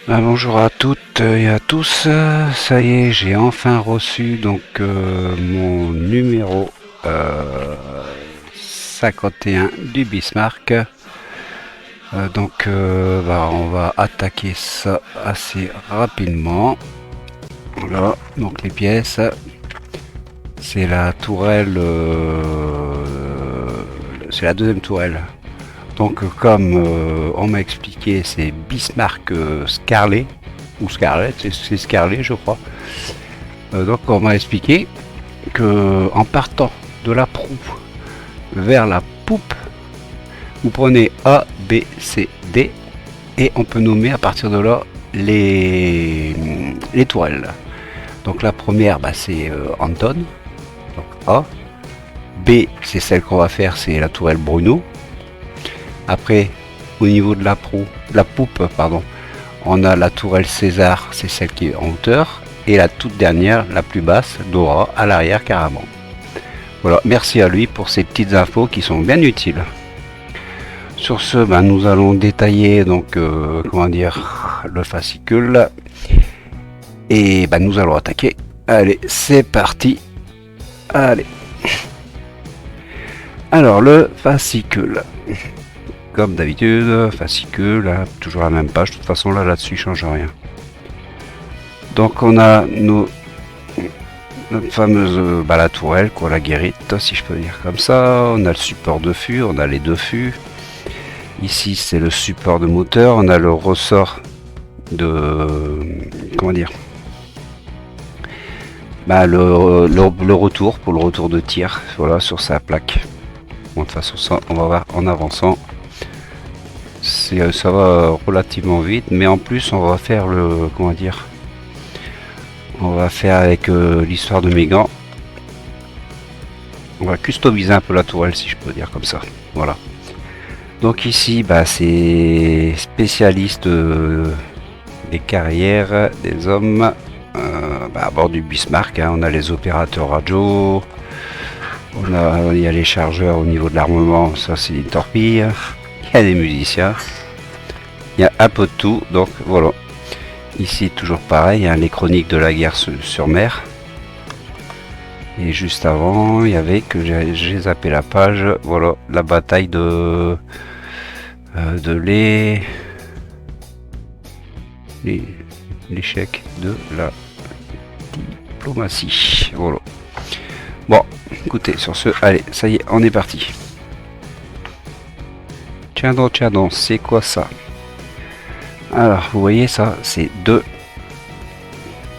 Bonjour à toutes et à tous. Ça y est, j'ai enfin reçu donc mon numéro euh, 51 du Bismarck. On va attaquer ça assez rapidement. Voilà, donc les pièces, c'est la tourelle, c'est la deuxième tourelle. Donc comme on m'a expliqué, c'est Bismarck Scarlet ou Scarlet, c'est Scarlet je crois. Donc on m'a expliqué que en partant de la proue vers la poupe, vous prenez A, B, C, D et on peut nommer à partir de là les tourelles. Donc la première, c'est Anton, donc A. B, c'est celle qu'on va faire, c'est la tourelle Bruno. Après, au niveau de la proue, de la poupe, pardon, on a la tourelle César, c'est celle qui est en hauteur. Et la toute dernière, la plus basse, Dora, à l'arrière carrément. Voilà, merci à lui pour ces petites infos qui sont bien utiles. Sur ce, nous allons détailler donc le fascicule et nous allons attaquer. Allez, c'est parti. Allez. Alors le fascicule, comme d'habitude, fascicule, hein, toujours la même page. De toute façon là-dessus, il change rien. Donc on a notre fameuse la tourelle, quoi, la guérite, si je peux dire comme ça. On a le support de fût, on a les deux fûts. Ici, c'est le support de moteur. On a le ressort de le retour pour le retour de tir. Voilà, sur sa plaque. Bon, de toute façon, ça, on va voir en avançant. Ça va relativement vite, mais en plus, on va faire on va faire avec l'histoire de mes gants. On va customiser un peu la tourelle, si je peux dire comme ça. Voilà. Donc ici, c'est spécialiste des carrières des hommes à bord du Bismarck. Hein. On a les opérateurs radio, il y a les chargeurs au niveau de l'armement, ça c'est des torpilles. Il y a des musiciens, il y a un peu de tout. Donc voilà. Ici toujours pareil, hein, les chroniques de la guerre sur mer. Et juste avant, il y avait que j'ai zappé la page. Voilà, la bataille de l'échec de la diplomatie. Voilà. Bon, écoutez, sur ce, allez, ça y est, on est parti. Tiens donc, c'est quoi ça? Alors, vous voyez ça, c'est deux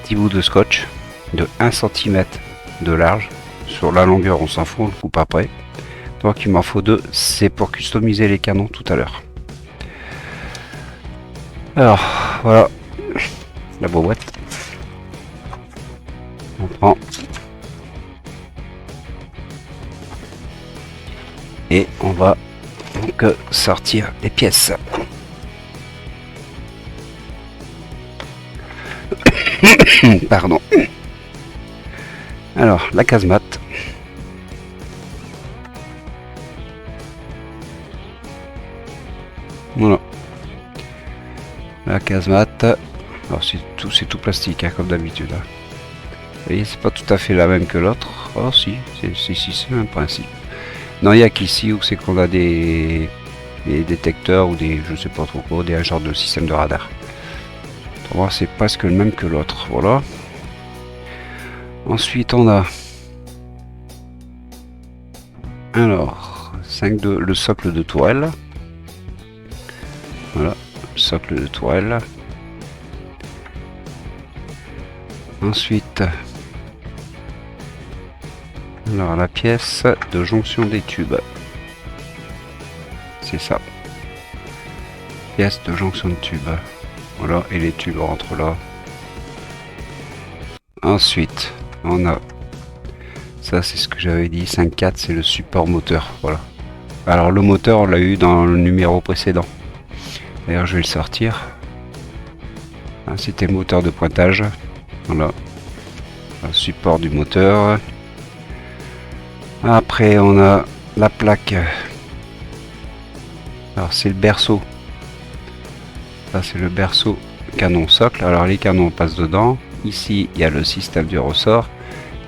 petits bouts de scotch de 1 cm de large. Sur la longueur, on s'en fout, on le coupe après. Donc il m'en faut deux, c'est pour customiser les canons tout à l'heure. Alors, voilà la boîte. On prend et on va donc sortir les pièces. Pardon. Alors, la casemate. Voilà. La casemate. Alors, c'est tout plastique, hein, comme d'habitude. Hein. Vous voyez, c'est pas tout à fait la même que l'autre. Oh, si, c'est le même principe. Non, il n'y a qu'ici où c'est qu'on a des détecteurs ou des, je sais pas trop quoi, des genres de système de radar. Pour voir, c'est presque le même que l'autre. Voilà. Ensuite, on a alors le socle de tourelle. Voilà, le socle de tourelle. Ensuite, alors la pièce de jonction des tubes. C'est ça. Pièce de jonction de tubes. Voilà, et les tubes rentrent là. Ensuite, on a ça, c'est ce que j'avais dit, 5.4, c'est le support moteur. Voilà. Alors le moteur, on l'a eu dans le numéro précédent. D'ailleurs, je vais le sortir. C'était le moteur de pointage. Voilà. Le support du moteur. Après, on a la plaque. Alors, c'est le berceau. Ça, c'est le berceau canon socle. Alors les canons passent dedans. Ici il y a le système du ressort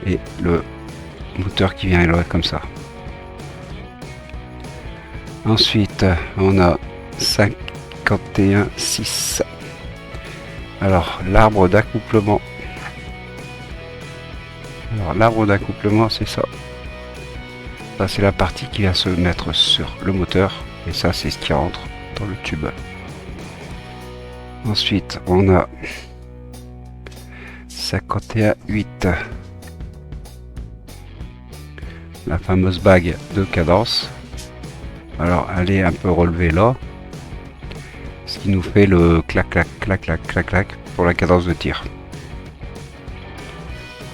et le moteur qui vient là comme ça. Ensuite on a 51,6. Alors l'arbre d'accouplement. Alors l'arbre d'accouplement c'est ça. Ça c'est la partie qui va se mettre sur le moteur et ça c'est ce qui rentre dans le tube. Ensuite on a 51,8. La fameuse bague de cadence. Alors elle est un peu relevée là. Ce qui nous fait le clac clac clac clac clac clac pour la cadence de tir.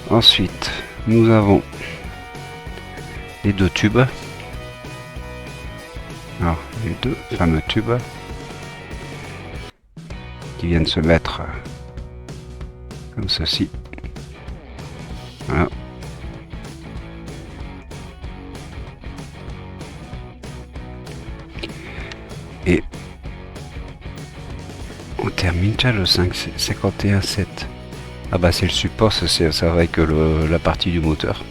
Ensuite nous avons les deux tubes. Alors les deux fameux tubes qui viennent se mettre comme ceci. Voilà. Et on termine déjà le 51,7. Ah bah c'est le support, ça va avec la partie du moteur.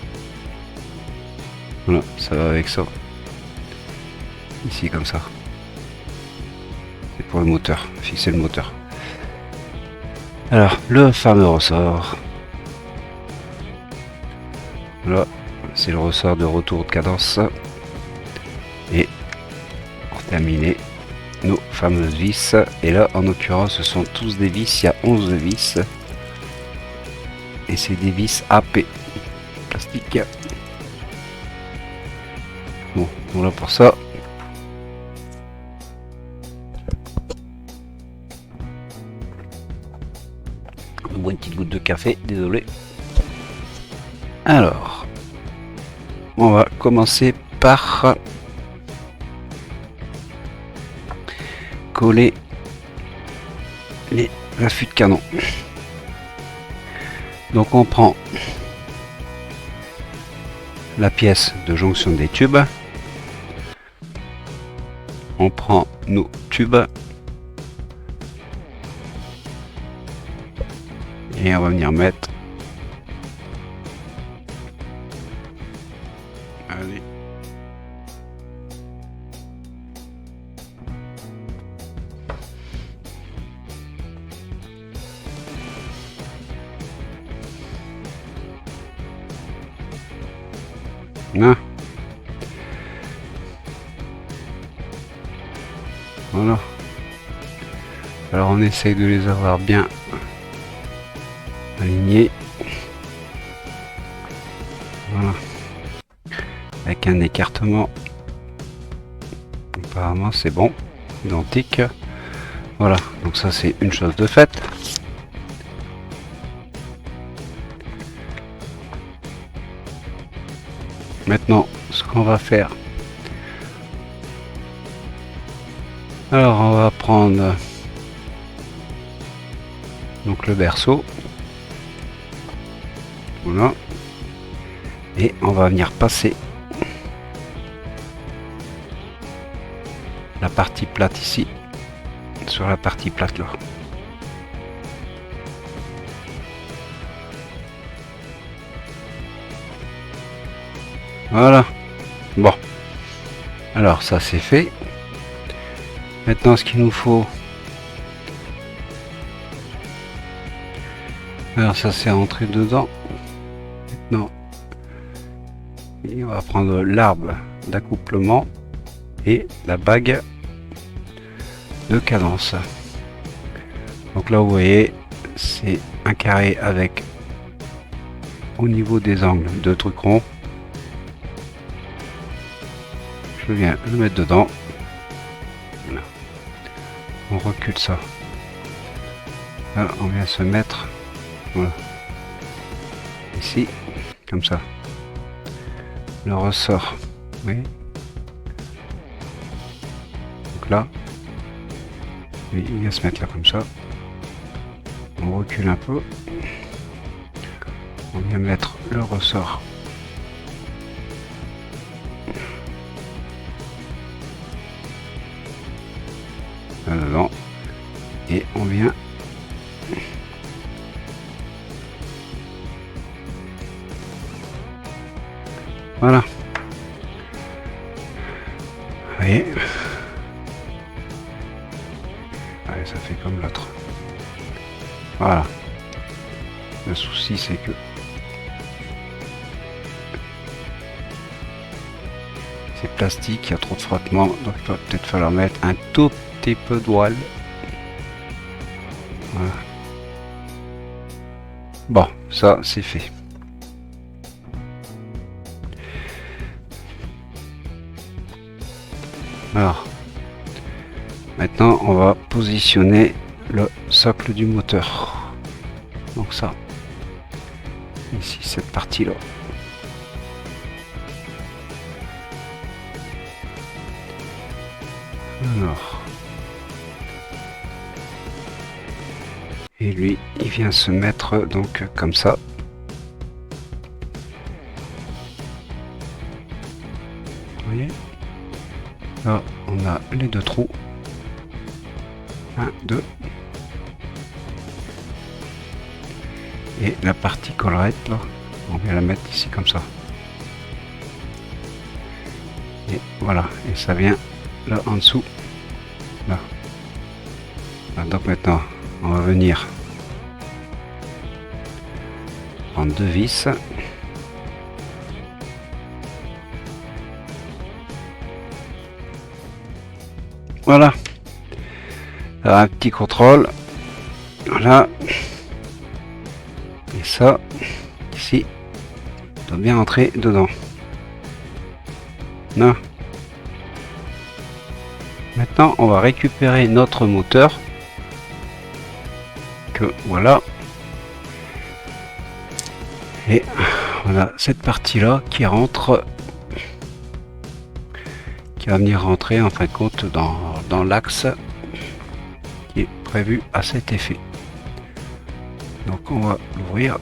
Voilà, ça va avec ça. Ici comme ça. C'est pour le moteur, fixer le moteur. Alors, le fameux ressort. Là, c'est le ressort de retour de cadence. Et pour terminer, nos fameuses vis. Et là, en l'occurrence, ce sont tous des vis. Il y a 11 vis. Et c'est des vis AP. Plastique. Bon, voilà pour ça. On boit une petite goutte de café, désolé. Alors, on va commencer par coller les affûts de canon. Donc on prend la pièce de jonction des tubes, on prend nos tubes et on va venir mettre, allez, là. Voilà. Alors on essaye de les avoir bien alignés. Voilà. Avec un écartement. Apparemment c'est bon. Identique. Voilà. Donc ça c'est une chose de faite. Maintenant, ce qu'on va faire. Alors on va prendre donc le berceau. Voilà. Et on va venir passer la partie plate ici sur la partie plate là. Voilà. Bon. Alors ça c'est fait. Maintenant ce qu'il nous faut. Alors ça c'est rentré dedans. Maintenant. Et on va prendre l'arbre d'accouplement et la bague de cadence. Donc là vous voyez c'est un carré avec au niveau des angles deux trucs ronds. Je viens le mettre dedans. Voilà. On recule ça. Là, on vient se mettre voilà. Ici comme ça. Le ressort. Oui. Donc là, il vient se mettre là comme ça. On recule un peu. On vient mettre le ressort là dedans et on vient Ouais, ça fait comme l'autre. Voilà. Le souci c'est que c'est plastique, il y a trop de frottement, donc il va peut-être falloir mettre un tout petit peu d'oile. Voilà. Bon, ça c'est fait. Alors, maintenant on va positionner le socle du moteur. Donc ça, ici cette partie là. Alors, et lui il vient se mettre donc comme ça. Vous voyez, là on a les deux trous. 1, 2. Et la partie collerette là, on vient la mettre ici comme ça. Et voilà, et ça vient là en dessous. Là. Donc maintenant, on va venir prendre 2 vis. Voilà. Alors, un petit contrôle. Voilà. Et ça, ici, doit bien entrer dedans. Non. Maintenant, on va récupérer notre moteur. Que voilà. Et voilà cette partie là qui rentre, qui va venir rentrer en fin de compte dans l'axe qui est prévu à cet effet. Donc on va l'ouvrir.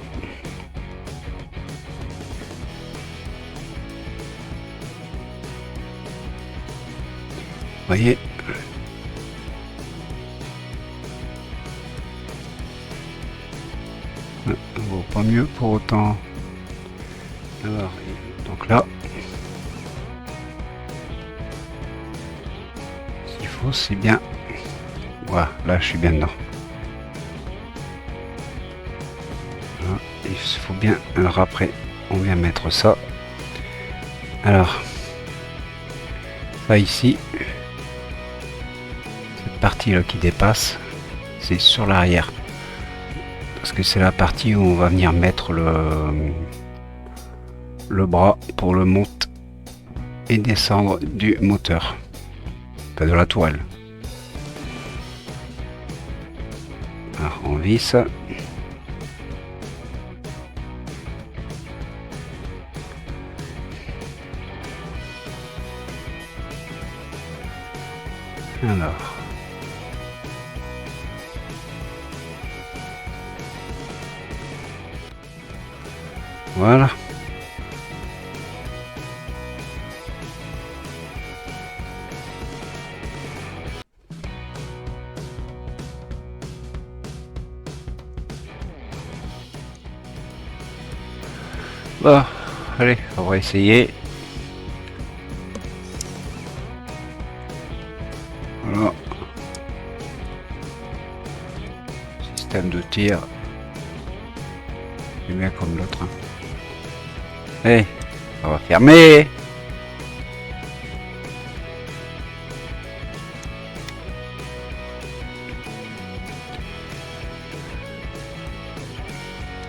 Vous voyez, vaut pas mieux pour autant. Alors, donc là, ce qu'il faut, c'est bien. Voilà, là je suis bien dedans. Voilà, il faut bien. Alors après, on vient mettre ça. Alors, ça ici, cette partie là qui dépasse, c'est sur l'arrière. Parce que c'est la partie où on va venir mettre le bras pour le monter et descendre du moteur, pas de la toile. Alors on visse. Alors voilà. Bon, allez, on va essayer. Voilà. Système de tir. C'est bien comme l'autre. Allez, on va fermer.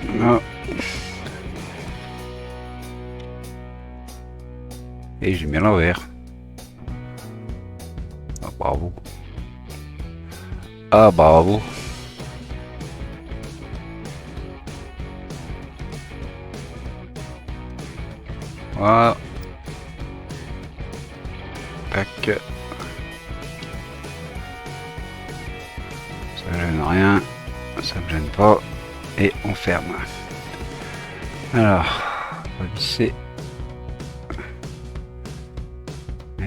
Voilà. Et j'ai mis à l'envers. Ah, bravo. Ah, bravo. Voilà. Tac. Ça gêne rien. Ça me gêne pas. Et on ferme. Alors, on va visser. On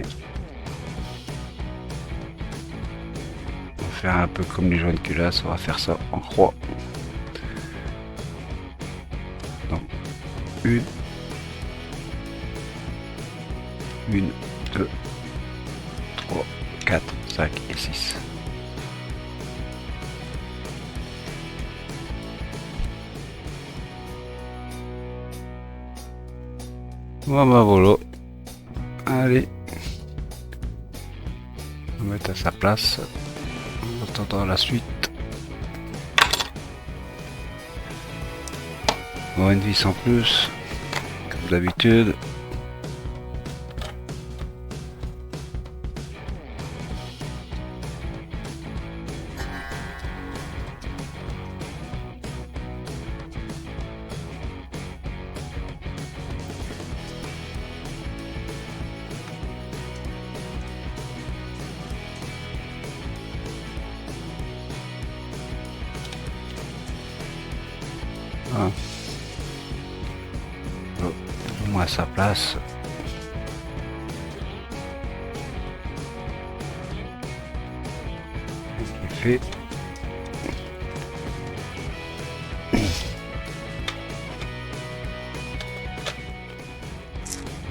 va faire un peu comme les jaunes culasses. On va faire ça en croix. Donc, une, 2, 3, 4, 5 et 6. Voilà. Allez. On va mettre à sa place. En attendant la suite. Bon, une vis en plus. Comme d'habitude. Voilà. Au moins à sa place. Fait.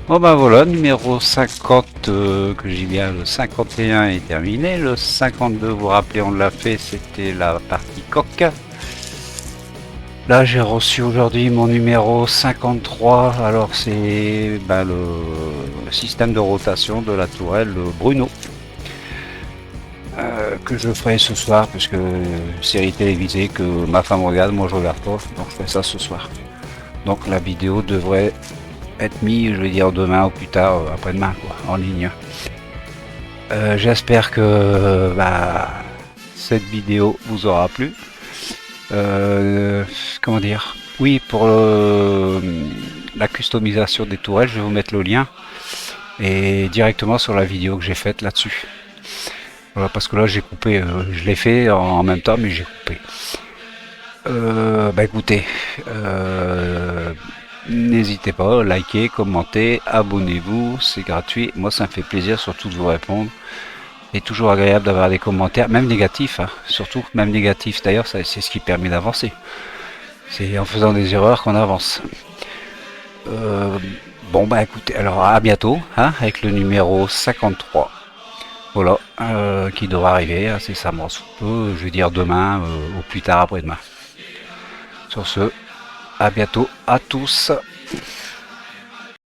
Bon ben voilà, numéro 50, que j'ai bien, le 51 est terminé, le 52, vous vous rappelez, on l'a fait, c'était la partie coque. Là j'ai reçu aujourd'hui mon numéro 53, alors c'est ben, le système de rotation de la tourelle Bruno. Que je ferai ce soir, puisque série télévisée que ma femme regarde, moi je regarde pas, donc je fais ça ce soir. Donc la vidéo devrait être mise, je vais dire demain ou plus tard, après-demain, quoi, en ligne. J'espère que cette vidéo vous aura plu. Comment dire? Oui, pour la customisation des tourelles, je vais vous mettre le lien et directement sur la vidéo que j'ai faite là-dessus. Voilà, parce que là j'ai coupé, je l'ai fait en même temps, mais j'ai coupé. Écoutez, n'hésitez pas, likez, commentez, abonnez-vous, c'est gratuit. Moi ça me fait plaisir surtout de vous répondre. C'est toujours agréable d'avoir des commentaires, même négatifs, hein, surtout même négatifs. D'ailleurs, c'est ce qui permet d'avancer. C'est en faisant des erreurs qu'on avance. Bon écoutez, alors à bientôt, hein, avec le numéro 53. Voilà, qui devra arriver incessamment sous peu, je veux dire demain ou plus tard après-demain. Sur ce, à bientôt à tous.